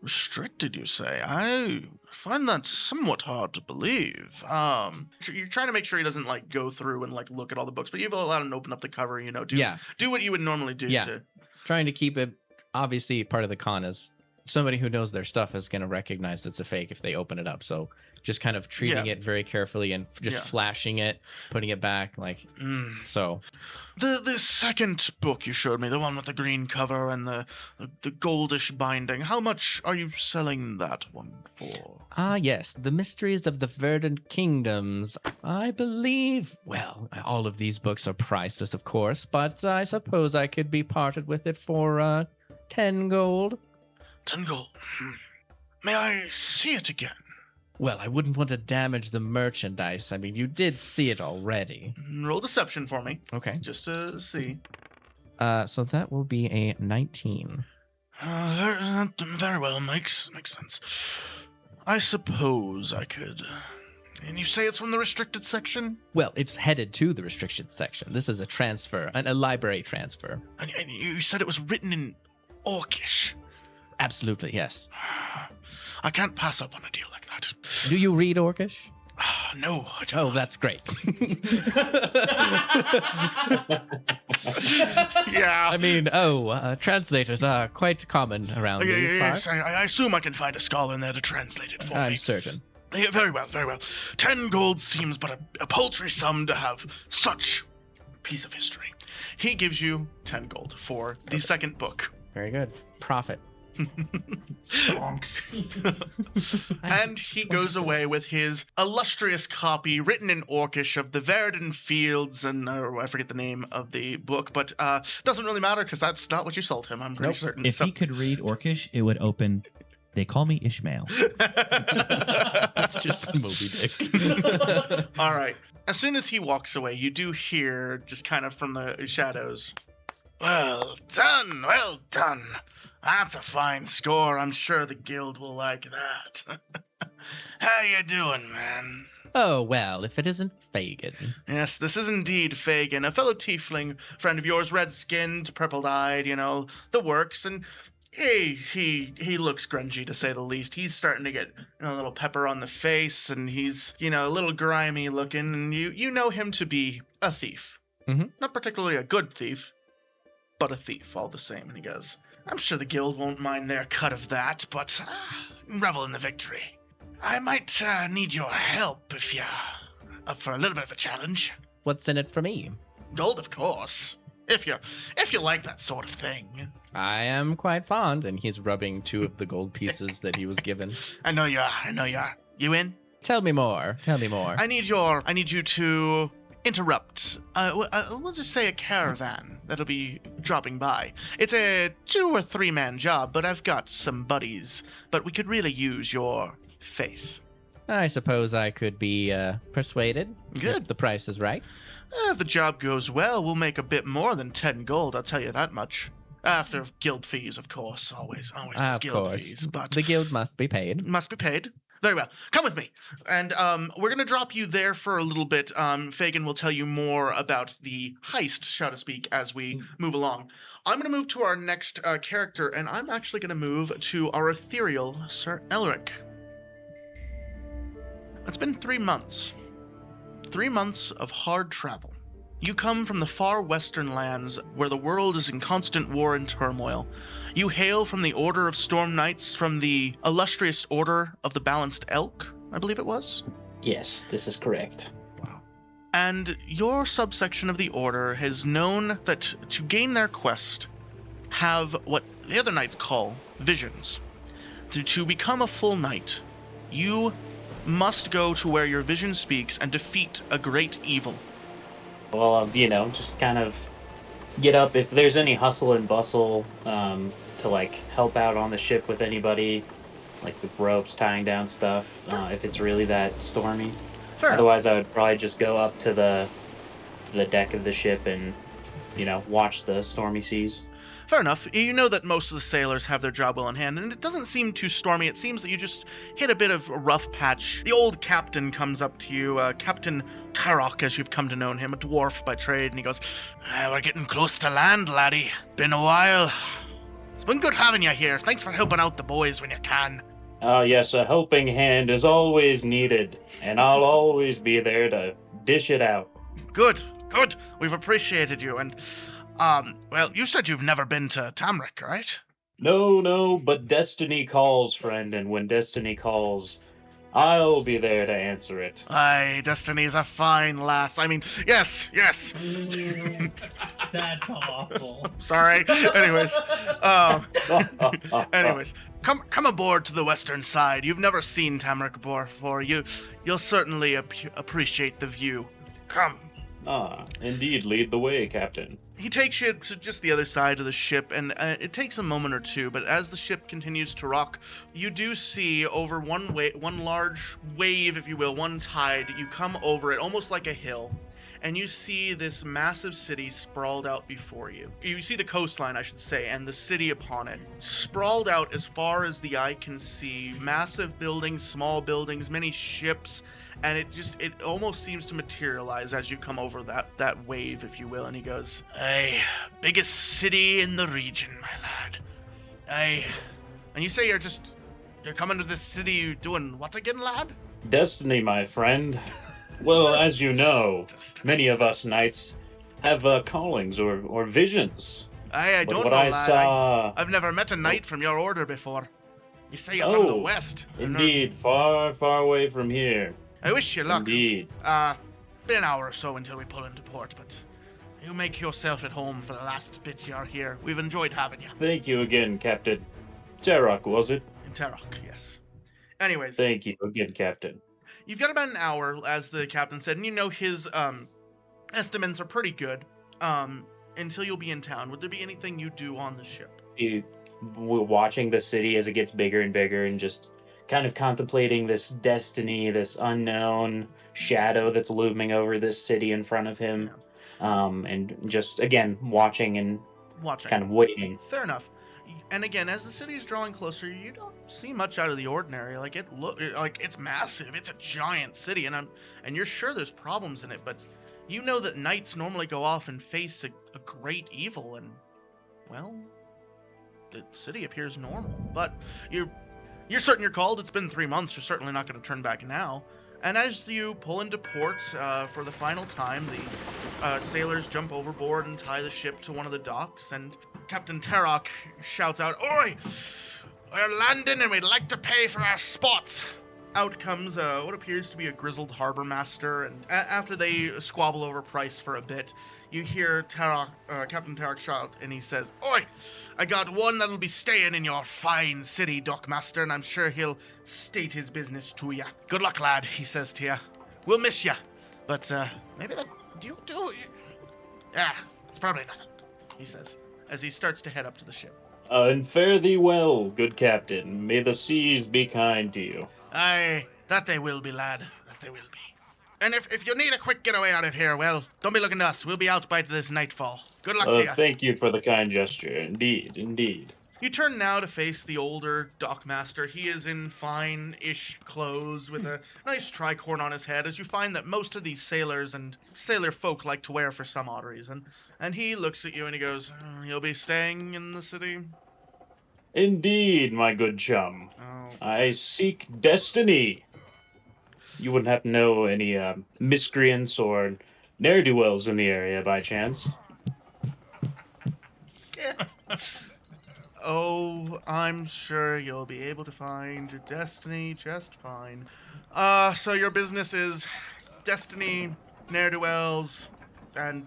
"Restricted, you say? I find that somewhat hard to believe." You're trying to make sure he doesn't like go through and like look at all the books, but you've allowed him to open up the cover, do what you would normally do Yeah. to. Trying to keep it, obviously part of the con is somebody who knows their stuff is going to recognize it's a fake if they open it up. So just kind of treating it very carefully and just flashing it, putting it back, like so. The second book you showed me, the one with the green cover and the goldish binding, how much are you selling that one for? Ah, yes, The Mysteries of the Verdant Kingdoms. I believe, well, all of these books are priceless, of course, but I suppose I could be parted with it for 10 gold. 10 gold. May I see it again? Well, I wouldn't want to damage the merchandise. I mean, you did see it already. Roll deception for me. Okay. Just to see. So that will be a 19. Very well, makes sense. I suppose I could. And you say it's from the restricted section? Well, it's headed to the restricted section. This is a transfer, a library transfer. And you said it was written in Orcish. Absolutely, yes. I can't pass up on a deal like that. Do you read Orcish? No, I don't. Oh, that's great. Yeah. I mean, translators are quite common around these parts. Yes, I assume I can find a scholar in there to translate it for me. I'm certain. Yeah, very well, very well. 10 gold seems but a paltry sum to have such a piece of history. He gives you 10 gold for the second book. Very good. Profit. Stonks. And he goes away with his illustrious copy written in Orcish of the Verdant Fields, and I forget the name of the book, but doesn't really matter because that's not what you sold him, I'm pretty certain. If he could read Orcish, it would open, "They call me Ishmael." That's just Moby Dick. All right. As soon as he walks away, you do hear, just kind of from the shadows, well done, well done. That's a fine score. I'm sure the guild will like that. How you doing, man? Oh, well, if it isn't Fagin. Yes, this is indeed Fagin, a fellow tiefling friend of yours, red-skinned, purple-eyed, the works, and he looks grungy, to say the least. He's starting to get a little pepper on the face, and he's, a little grimy looking, and you know him to be a thief. Mm-hmm. Not particularly a good thief, but a thief all the same. And he goes, I'm sure the guild won't mind their cut of that, but revel in the victory. I might need your help if you're up for a little bit of a challenge. What's in it for me? Gold, of course. If you like that sort of thing. I am quite fond, and he's rubbing 2 of the gold pieces that he was given. I know you are. You in? Tell me more. I need you to interrupt. We'll just say a caravan that'll be dropping by. It's a 2 or 3 man job, but I've got some buddies. But we could really use your face. I suppose I could be persuaded. Good. If the price is right. If the job goes well, we'll make a bit more than 10 gold, I'll tell you that much. After guild fees, of course. Always there's Of guild course. fees. But The guild must be paid. must be paid. Very well. Come with me. And we're going to drop you there for a little bit. Fagin will tell you more about the heist, so to speak, as we move along. I'm going to move to our next character, and I'm actually going to move to our ethereal Sir Elric. It's been 3 months. 3 months of hard travel. You come from the far western lands where the world is in constant war and turmoil. You hail from the Order of Storm Knights, from the illustrious Order of the Balanced Elk, I believe it was? Yes, this is correct. And your subsection of the Order has known that to gain their quest, have what the other knights call visions. To become a full knight, you must go to where your vision speaks and defeat a great evil. Well, just kind of get up if there's any hustle and bustle to help out on the ship with anybody, like with ropes, tying down stuff, if it's really that stormy. Fair enough. Otherwise, I would probably just go up to the deck of the ship and watch the stormy seas. Fair enough. You know that most of the sailors have their job well in hand, and it doesn't seem too stormy. It seems that you just hit a bit of a rough patch. The old captain comes up to you, Captain Tarok, as you've come to know him, a dwarf by trade, and he goes, we're getting close to land, laddie. Been a while. It's been good having you here. Thanks for helping out the boys when you can. Oh, yes, a helping hand is always needed, and I'll always be there to dish it out. Good. We've appreciated you, and... well, you said you've never been to Tamrick, right? No, but destiny calls, friend, and when destiny calls, I'll be there to answer it. Aye, Destiny's a fine lass. I mean, yes. That's awful. Sorry. Anyways, come aboard to the western side. You've never seen Tamrick before. You'll certainly appreciate the view. Come. Indeed, lead the way, Captain. He takes you to just the other side of the ship, and it takes a moment or two, but as the ship continues to rock, you do see over one large wave, if you will, one tide, you come over it almost like a hill, and you see this massive city sprawled out before you. You see the coastline, I should say, and the city upon it. Sprawled out as far as the eye can see, massive buildings, small buildings, many ships, and it almost seems to materialize as you come over that wave, if you will. And he goes, "Aye, biggest city in the region, my lad. Aye." And you say you're coming to this city doing what again, lad? Destiny, my friend. Well, as you know, many of us knights have callings or visions. Aye, I But don't what know, I lad. saw, I've never met a knight from your order before. You say you're from the west. indeed, far, far away from here. I wish you luck. Indeed. Been an hour or so until we pull into port, but you make yourself at home for the last bit you're here. We've enjoyed having you. Thank you again, Captain. Terok, was it? In Tarok, yes. Anyways, Thank you again, Captain. you've got about an hour, as the captain said, and you know his estimates are pretty good until you'll be in town. Would there be anything you do on the ship? We're watching the city as it gets bigger and bigger and just kind of contemplating this destiny, this unknown shadow that's looming over this city in front of him. And just, again, watching and kind of waiting. Fair enough. And again, as the city is drawing closer, you don't see much out of the ordinary. Like it's massive. It's a giant city, and you're sure there's problems in it, but you know that knights normally go off and face a great evil, and well, the city appears normal. But you're certain you're called. It's been 3 months. You're certainly not going to turn back now. And as you pull into port for the final time, the sailors jump overboard and tie the ship to one of the docks, and Captain Tarok shouts out, "Oi! We're landing and we'd like to pay for our spots!" Out comes what appears to be a grizzled harbor master, and after they squabble over price for a bit, you hear Captain Tarok shout, and he says, "Oi! I got one that'll be staying in your fine city, Dockmaster, and I'm sure he'll state his business to ya. Good luck, lad," he says to ya. "We'll miss ya, but maybe that... Yeah, it's probably nothing," he says, as he starts to head up to the ship. And fare thee well, good captain. May the seas be kind to you. Aye, that they will be, lad. That they will be. And if you need a quick getaway out of here, well, don't be looking to us. We'll be out by this nightfall. Good luck to you. Thank you for the kind gesture. Indeed. You turn now to face the older dockmaster. He is in fine-ish clothes with a nice tricorn on his head, as you find that most of these sailors and sailor folk like to wear for some odd reason. And he looks at you and he goes, "You'll be staying in the city?" Indeed, my good chum. Oh. I seek destiny. You wouldn't have to know any miscreants or ne'er-do-wells in the area by chance. Oh, I'm sure you'll be able to find your destiny just fine. So your business is destiny, ne'er-do-wells, and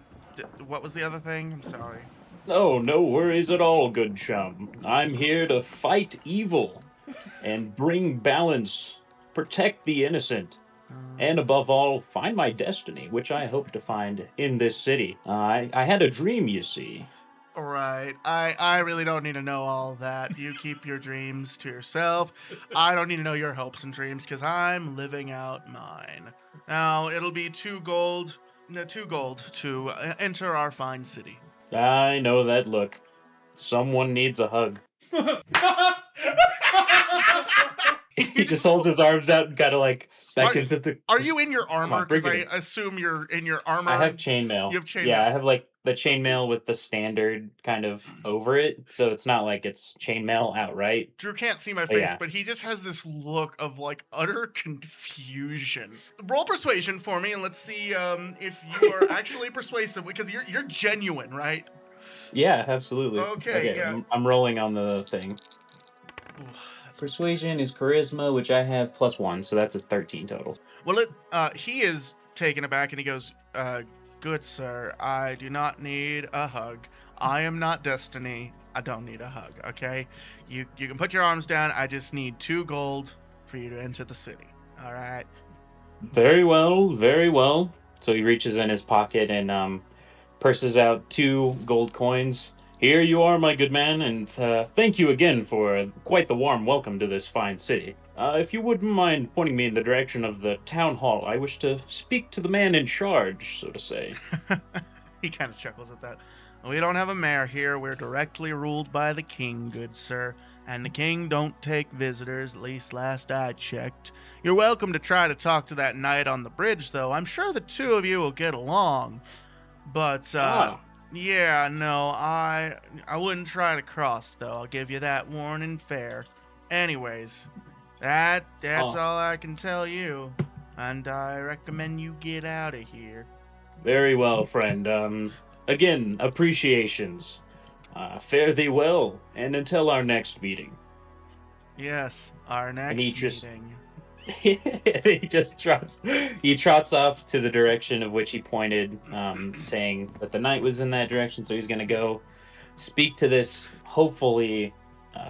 what was the other thing? I'm sorry. Oh, no worries at all, good chum. I'm here to fight evil and bring balance, protect the innocent, and above all, find my destiny, which I hope to find in this city. I had a dream, you see. Right. I really don't need to know all that. You keep your dreams to yourself. I don't need to know your hopes and dreams, because I'm living out mine. Now, it'll be 2 gold to enter our fine city. I know that look. Someone needs a hug. He just holds his arms out and kind of like beckons him to... Are you in your armor? Because I it in. assume you're in your armor. I have chainmail. You have chainmail. Yeah, I have like the chainmail with the standard kind of over it, so it's not like it's chainmail outright. Drew can't see my face, yeah. but he just has this look of like utter confusion. Roll persuasion for me, and let's see if you are actually persuasive, because you're genuine, right? Yeah, absolutely. Okay, yeah. I'm rolling on the thing. Ooh, that's Persuasion is charisma, which I have +1, so that's a 13 total. Well, he is taken aback and he goes, good sir, I do not need a hug. I am not Destiny. I don't need a hug, okay? You can put your arms down. I just need 2 gold for you to enter the city. All right? Very well, very well. So he reaches in his pocket and purses out 2 gold coins. Here you are, my good man, and thank you again for quite the warm welcome to this fine city. If you wouldn't mind pointing me in the direction of the town hall, I wish to speak to the man in charge, so to say. He kind of chuckles at that. We don't have a mayor here. We're directly ruled by the king, good sir. And the king don't take visitors, at least last I checked. You're welcome to try to talk to that knight on the bridge, though. I'm sure the 2 of you will get along. But, yeah, no, I wouldn't try to cross, though. I'll give you that warning fair. Anyways, that's all I can tell you. And I recommend you get out of here. Very well, friend. Again, appreciations. Fare thee well, and until our next meeting. Yes, our next he just- meeting. He trots off to the direction of which he pointed, saying that the knight was in that direction, so he's going to go speak to this hopefully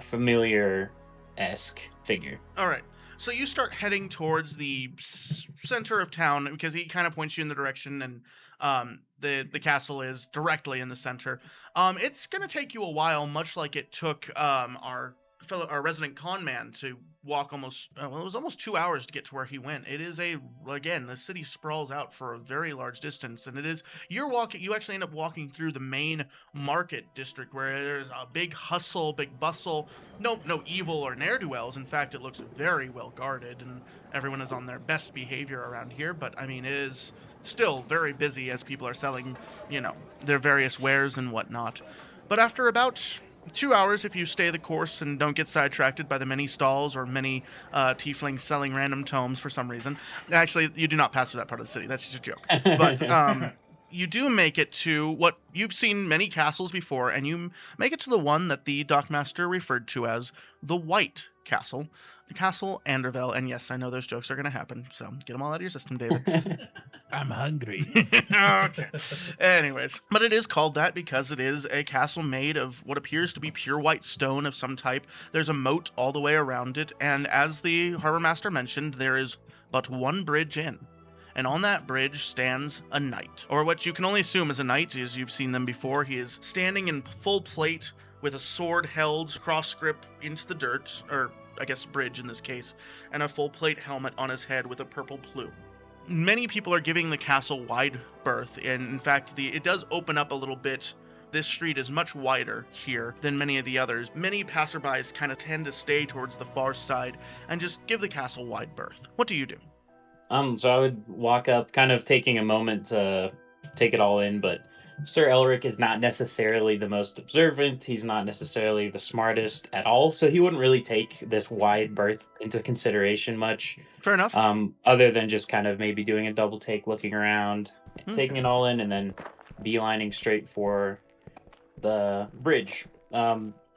familiar-esque figure. All right. So you start heading towards the center of town because he kind of points you in the direction, and the castle is directly in the center. It's gonna take you a while, much like it took our resident con man to walk almost. Well, it was almost 2 hours to get to where he went. It is the city sprawls out for a very large distance, and you actually end up walking through the main market district where there's a big hustle, big bustle. No evil or ne'er-do-wells. In fact, it looks very well guarded, and everyone is on their best behavior around here. But I mean, it is still very busy as people are selling, their various wares and whatnot. But after about 2 hours, if you stay the course and don't get sidetracked by the many stalls or many tieflings selling random tomes for some reason. Actually, you do not pass through that part of the city. That's just a joke. But you do make it to what you've seen many castles before, and you make it to the one that the Dockmaster referred to as the White Castle. Castle Anderville, and yes, I know those jokes are going to happen, so get them all out of your system, David. I'm hungry. Okay. Anyways, but it is called that because it is a castle made of what appears to be pure white stone of some type. There's a moat all the way around it, and as the harbor master mentioned, there is but one bridge in. And on that bridge stands a knight, or what you can only assume is a knight, as you've seen them before. He is standing in full plate with a sword held cross grip into the dirt, or I guess bridge in this case, and a full plate helmet on his head with a purple plume. Many people are giving the castle wide berth, and in fact, it does open up a little bit. This street is much wider here than many of the others. Many passerbys kind of tend to stay towards the far side and just give the castle wide berth. What do you do? So I would walk up, kind of taking a moment to take it all in, but Sir Elric is not necessarily the most observant. He's not necessarily the smartest at all, so he wouldn't really take this wide berth into consideration much. Fair enough. Other than just kind of maybe doing a double take, looking around, taking it all in, and then beelining straight for the bridge.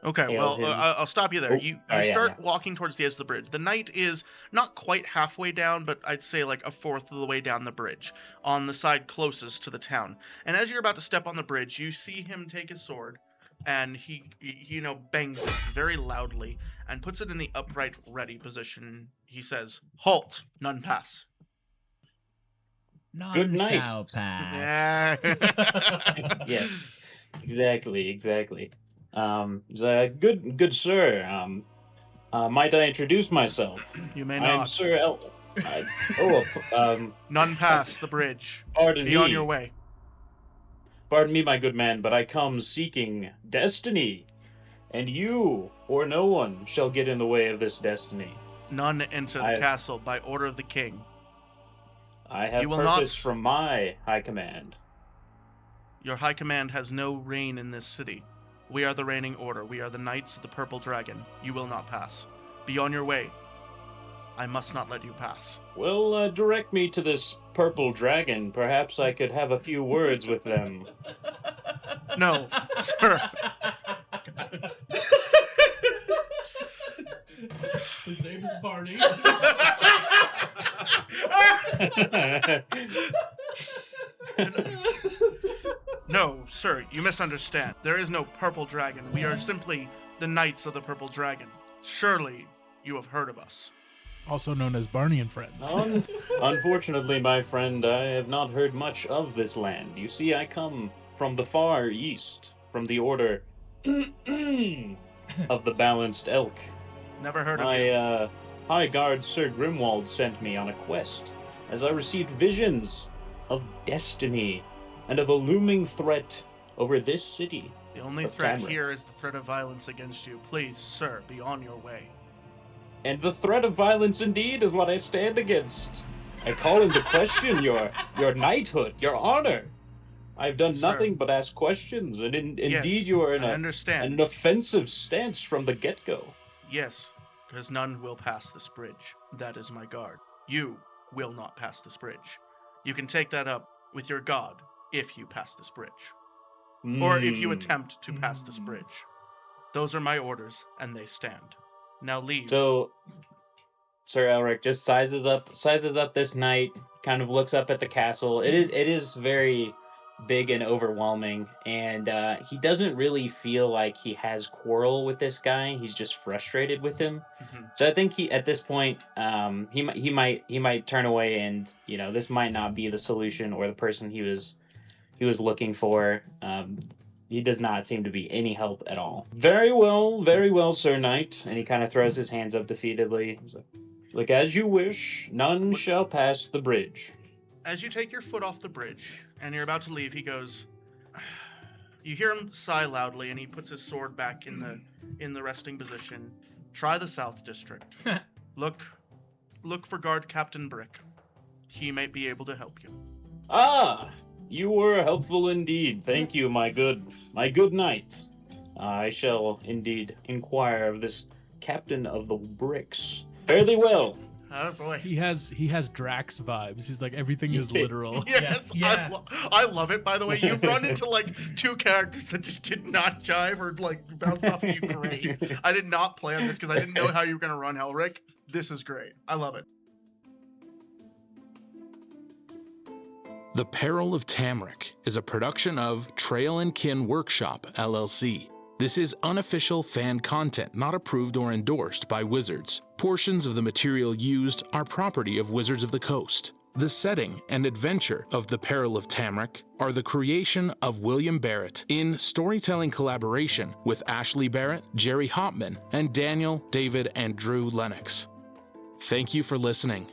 Okay, well, I'll stop you there. You start yeah. walking towards the edge of the bridge. The knight is not quite halfway down, but I'd say like a fourth of the way down the bridge, on the side closest to the town. And as you're about to step on the bridge, you see him take his sword, and he bangs it very loudly and puts it in the upright ready position. He says, "Halt, none pass." None Good night. shall pass. Yes, exactly. Good sir. Might I introduce myself? You may I'm not. Sir None pass the bridge. Pardon Be me. on your way. Pardon me, my good man, but I come seeking destiny, and you or no one shall get in the way of this destiny. None enter the castle by order of the king. I have You will purpose not- from my high command. Your high command has no reign in this city. We are the reigning order. We are the Knights of the Purple Dragon. You will not pass. Be on your way. I must not let you pass. Well, direct me to this purple dragon. Perhaps I could have a few words with them. No, sir. His name is Barney. No, sir, you misunderstand. There is no purple dragon. We are simply the Knights of the Purple Dragon. Surely you have heard of us. Also known as Barney and Friends. Unfortunately, my friend, I have not heard much of this land. You see, I come from the far east, from the order of the Balanced Elk. Never heard of you. My High Guard Sir Grimwald sent me on a quest, as I received visions of destiny and of a looming threat over this city. The only of threat Tamrick. here is the threat of violence against you. Please, sir, be on your way. And the threat of violence indeed is what I stand against. I call into question your knighthood, your honor. I've done Sir. nothing but ask questions, and Yes, indeed you are in I understand. an offensive stance from the get-go. Yes, because none will pass this bridge. That is my guard. You will not pass this bridge. You can take that up with your god if you pass this bridge. Or if you attempt to pass this bridge. Those are my orders, and they stand. Now leave. So, Sir Elric just sizes up this knight, kind of looks up at the castle. It is very big and overwhelming, and he doesn't really feel like he has quarrel with this guy. He's just frustrated with him. Mhm. So I think he at this point he might turn away, and this might not be the solution or the person he was looking for. He does not seem to be any help at all. Very well, Sir Knight. And he kind of throws his hands up defeatedly. He's like, as you wish, none shall pass the bridge. As you take your foot off the bridge and you're about to leave, he goes. You hear him sigh loudly, and he puts his sword back in the resting position. Try the South District. Look for Guard Captain Brick. He may be able to help you. Ah, you were helpful indeed. Thank you, my good knight. I shall indeed inquire of this captain of the bricks. Fairly well. Oh boy. He has Drax vibes. He's like, everything is literal. Yes, Yeah. I love it. By the way, you've run into like two characters that just did not jive or like bounced off of you. Great. I did not plan this because I didn't know how you were gonna run Elric. This is great. I love it. The Peril of Tamrick is a production of Trail and Kin Workshop, LLC. This is unofficial fan content not approved or endorsed by Wizards. Portions of the material used are property of Wizards of the Coast. The setting and adventure of The Peril of Tamrick are the creation of William Barrett in storytelling collaboration with Ashley Barrett, Jerry Hopman, and Daniel, David, and Drew Lennox. Thank you for listening.